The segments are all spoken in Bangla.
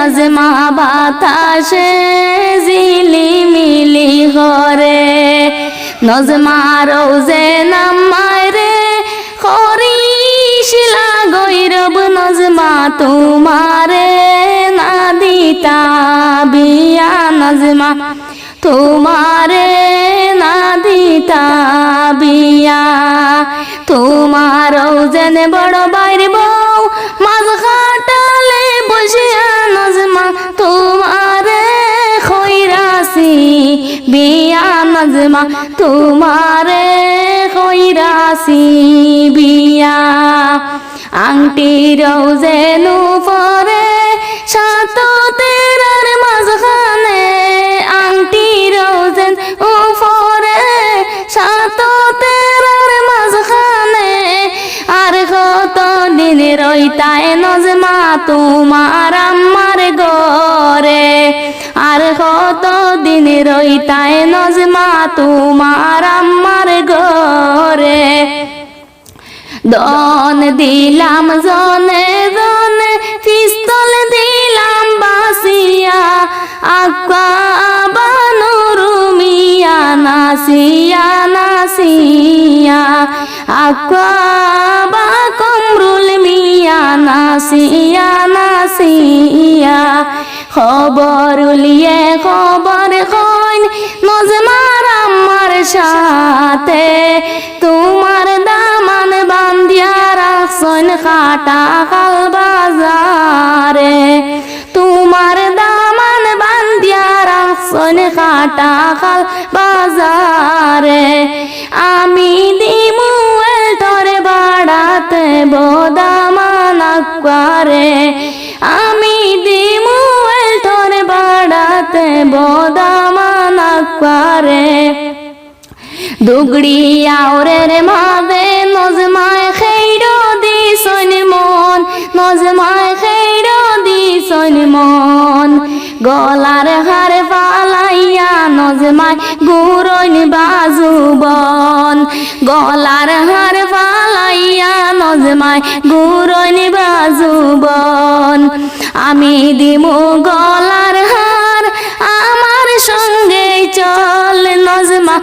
নজমা বাতাসে ঝিলিমিলি করে নজমা রোজে নামায় রে করিসিলা গৈরব নজমা তোমারে না দিতা বিয়া নজমা তোমারে না দিতা বিয়া তোমার যেন বড় বাইর বউ মাঝ খাটালে বসিয়া নজমা তোমারে খৈরাসি বিয়া নজমা তোমারে খৈরাসি বিয়া আংটি রোজেন উপরে সাত তেরার মাঝখানে আংটি রোজেন উপরে সাত তেরার মাঝখানে আর কত দিন রইতায় নজমা তোমার আমার ঘরে আর কত দিন রইতায় নজমা তোমার আমার ঘরে দন দিলাম জনে জনে পিস্তল দিলাম বাসিয়া আক্কা বানুরু মিয়া নাসিয়া নাসিয়া আক্কা বা কমরুল মিয়া নাসিয়া নাসিয়া খবর উলিয়ে খবর কইন নজমার আমার সাথে তোমার দামান বান্ধিয়া রাখছন খাটা খাল বাজারে তোমার দামান বান্ধিয়া রাখছন খাটা খাল বাজারে আমি দিমু তোরে বাড়াতে বদামান আকবারে আমি দিমু তোরে বাড়াতে বদামান আকবারে দুগড়ি আওরের মাঝে নজমায় খেইরো দিছন মন নজমায় খেইরো দিছন মন গলার হার ফালাইয়া নজমায় গুরইন বাজুবন গলার হার ফালাইয়া নজমায় গুরইন বাজুবন আমি দিমু গলার হার আমার সঙ্গে চল নজমা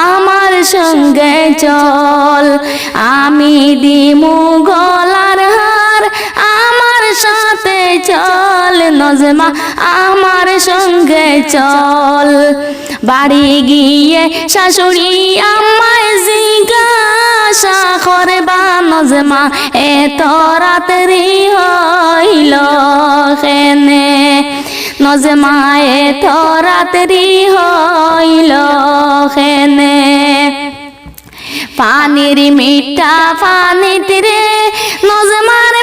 আমার সঙ্গে চল আমি দিমু গলার হার আমার সাথে চল নজমা আমার সঙ্গে চল বাড়ি গিয়ে শাশুড়ি আমায় জিজ্ঞাসা করবা নজমা এত রাত্রি হইল কেনে নজমা এত রাত্রি হইল কেনে পানির মিঠা পানিতে রে নজমার